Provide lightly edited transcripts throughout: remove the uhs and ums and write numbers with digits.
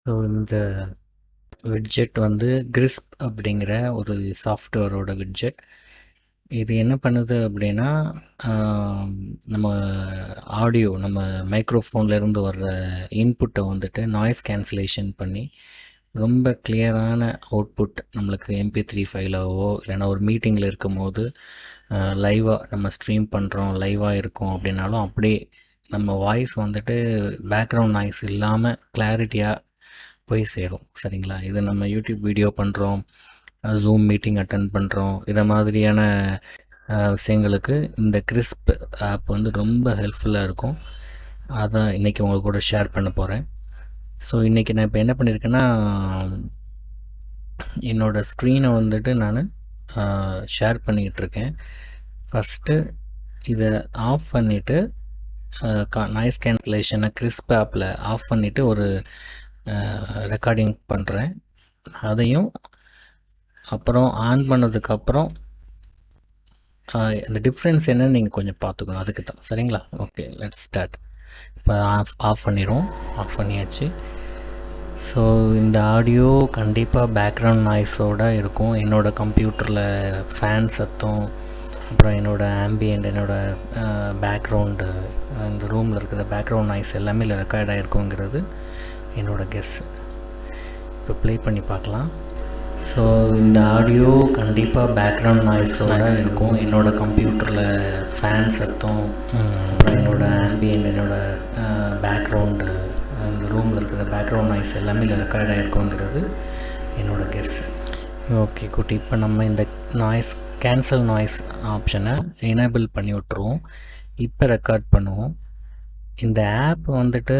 So இந்த widget வந்து crisp அப்படிங்கிற ஒரு சாஃப்ட்வேரோட விட்ஜெட். இது என்ன பண்ணுது அப்படின்னா, நம்ம ஆடியோ நம்ம மைக்ரோஃபோன்லேருந்து வர்ற இன்புட்டை வந்துட்டு நாய்ஸ் கேன்சலேஷன் பண்ணி ரொம்ப கிளியரான அவுட்புட் நம்மளுக்கு MP3 ஃபைலாவோ இல்லைனா ஒரு மீட்டிங்கில் இருக்கும்போது லைவாக நம்ம ஸ்ட்ரீம் பண்ணுறோம், லைவாக இருக்கோம் அப்படின்னாலும் அப்படியே நம்ம வாய்ஸ் வந்துட்டு பேக்ரவுண்ட் நாய்ஸ் இல்லாமல் கிளாரிட்டியாக போய் சேரும். சரிங்களா? இது நம்ம யூடியூப் வீடியோ பண்ணுறோம், ஜூம் மீட்டிங் அட்டெண்ட் பண்ணுறோம், இதை மாதிரியான விஷயங்களுக்கு இந்த கிறிஸ்ப் ஆப் வந்து ரொம்ப ஹெல்ப்ஃபுல்லாக இருக்கும். அதான் இன்றைக்கி உங்கள் கூட ஷேர் பண்ண போகிறேன். ஸோ இன்றைக்கி நான் இப்போ என்ன பண்ணியிருக்கேன்னா, என்னோடய ஸ்க்ரீனை வந்துட்டு நான் ஷேர் பண்ணிக்கிட்டுருக்கேன். ஃபஸ்ட்டு இதை ஆஃப் பண்ணிவிட்டு நாய்ஸ் கேன்சலேஷனை கிறிஸ்ப் ஆப்பில் ஆஃப் பண்ணிவிட்டு ஒரு ரெக்கார்டிங் பண்ணுறேன். அதையும் அப்புறம் ஆன் பண்ணதுக்கப்புறம் இந்த டிஃப்ரென்ஸ் என்னன்னு நீங்கள் கொஞ்சம் பார்த்துக்கணும். அதுக்கு தான். சரிங்களா? Okay, let's start. இப்போ ஆஃப் பண்ணிடுவோம். ஆஃப் பண்ணியாச்சு. ஸோ இந்த ஆடியோ கண்டிப்பாக பேக்ரவுண்ட் நாய்ஸோடு இருக்கும். என்னோடய கம்ப்யூட்டரில் ஃபேன் சத்தம், அப்புறம் என்னோடய ஆம்பியண்ட், என்னோடய பேக்ரவுண்டு, இந்த ரூமில் இருக்கிற பேக்ரவுண்ட் நாய்ஸ் எல்லாமே இல்லை ரெக்கார்ட் ஆகிருக்குங்கிறது என்னோடய கெஸ். இப்போ ப்ளே பண்ணி பார்க்கலாம். ஸோ இந்த ஆடியோ கண்டிப்பாக பேக்ரவுண்ட் நாய்ஸோடு இருக்கும். என்னோடய கம்ப்யூட்டரில் ஃபேன் சத்தம், அப்புறம் என்னோடய ஆம்பியண்ட், என்னோடய பேக்ரவுண்டு, இந்த ரூமில் இருக்கிற பேக்ரவுண்ட் நாய்ஸ் எல்லாமே இல்லை ரெக்கார்ட் ஆகிருக்குங்கிறது என்னோடய கெஸ். ஓகே குட்டி, இப்போ நம்ம இந்த நாய்ஸ் கேன்சல் நாய்ஸ் ஆப்ஷனை எனேபிள் பண்ணி விட்ருவோம். இப்போ ரெக்கார்ட் பண்ணுவோம். இந்த ஆப் வந்துட்டு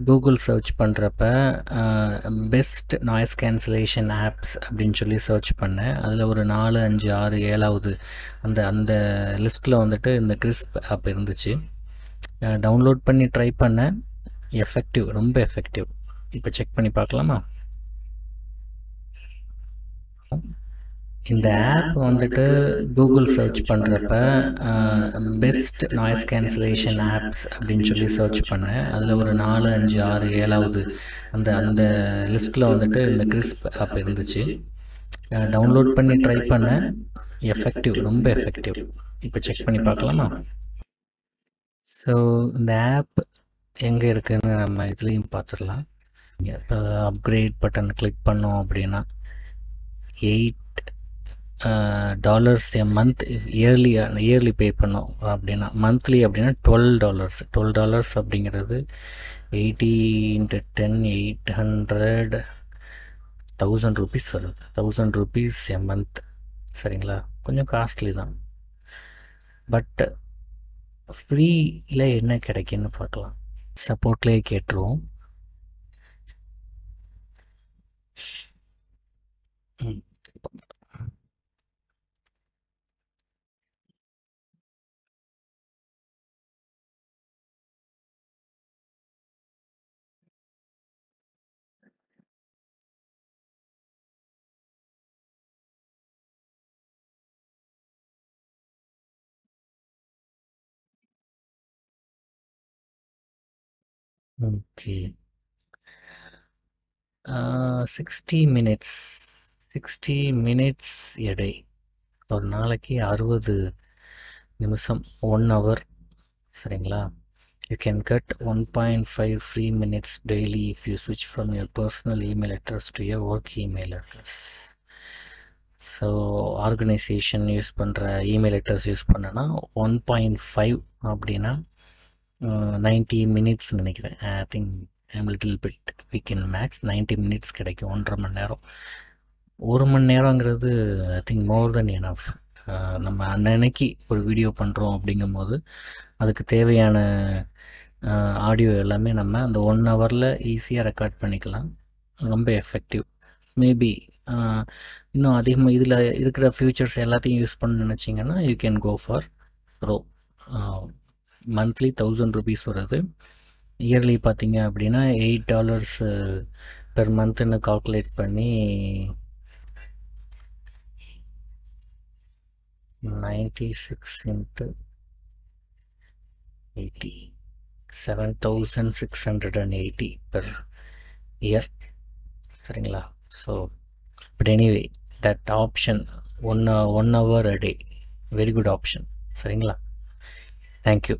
கூகுள் சர்ச் பண்ணுறப்ப பெஸ்ட் நாய்ஸ் கேன்சலேஷன் ஆப்ஸ் அப்படின்னு சொல்லி சர்ச் பண்ணேன். அதில் ஒரு 4, 5, 6, 7வது அந்த அந்த லிஸ்ட்டில் வந்துட்டு இந்த கிறிஸ்ப் ஆப் இருந்துச்சு. டவுன்லோட் பண்ணி ட்ரை பண்ணேன். எஃபெக்டிவ், ரொம்ப எஃபெக்டிவ். இப்போ செக் பண்ணி பார்க்கலாமா? இந்த ஆப் வந்துட்டு கூகுள் சர்ச் பண்ணுறப்ப பெஸ்ட் நாய்ஸ் கேன்சலேஷன் ஆப்ஸ் அப்படின்னு சொல்லி சர்ச் பண்ணேன். அதில் ஒரு 4, 5, 6, 7வது அந்த அந்த லிஸ்ட்டில் வந்துட்டு இந்த கிறிஸ்ப் ஆப் இருந்துச்சு. டவுன்லோட் பண்ணி ட்ரை பண்ணேன். எஃபெக்டிவ், ரொம்ப எஃபெக்டிவ். இப்போ செக் பண்ணி பார்க்கலாமா? ஸோ இந்த ஆப் எங்கே இருக்குதுன்னு நம்ம இதுலேயும் பார்த்துடலாம். இப்போ அப்கிரேட் பட்டன் கிளிக் பண்ணோம் அப்படின்னா $8 a month இயர்லி பே பண்ணோம் அப்படின்னா, மந்த்லி அப்படின்னா $12 அப்படிங்கிறது 80 × 10 800 1000 rupees வருது. 1000 rupees a month. சரிங்களா? கொஞ்சம் காஸ்ட்லி தான். பட் ஃப்ரீயில் என்ன கிடைக்குன்னு பார்க்கலாம். சப்போர்ட்லேயே கேட்டுருவோம். ஓகே, 60 மினிட்ஸ் 60 மினிட்ஸ் எடை. ஒரு நாளைக்கு 60 நிமிஷம், 1 hour. சரிங்களா? You can get 1.5 free minutes daily if you switch from your personal email address to your work email address. So organisation use பண்ணுற இமெயில் அட்ரஸ் யூஸ் பண்ணனா 1.5 அப்படின்னா 90 மினிட்ஸ் நினைக்கிறேன். I think I'm little bit weak in maths. 90 minutes கிடைக்கும், 1.5 மணி நேரம். 1 மணி நேரங்கிறது I think more then enough. நம்ம அன்னன்னைக்கு ஒரு video பண்ணுறோம் அப்படிங்கும்போது அதுக்கு தேவையான ஆடியோ எல்லாமே நம்ம அந்த 1 ஹவரில் ஈஸியாக ரெக்கார்ட் பண்ணிக்கலாம். ரொம்ப எஃபெக்டிவ். மேபி இன்னும் அதிகமாக இதில் இருக்கிற ஃபியூச்சர்ஸ் எல்லாத்தையும் யூஸ் பண்ண நினச்சிங்கன்னா you can go for pro. Monthly 1000 rupees வருது. இயர்லி பார்த்தீங்க அப்படின்னா $8 பெர் மந்த்துன்னு கால்குலேட் பண்ணி 96 × 80 7,680 per year. சரிங்களா? So but anyway that option one hour a day very good option. சரிங்களா? தேங்க்யூ.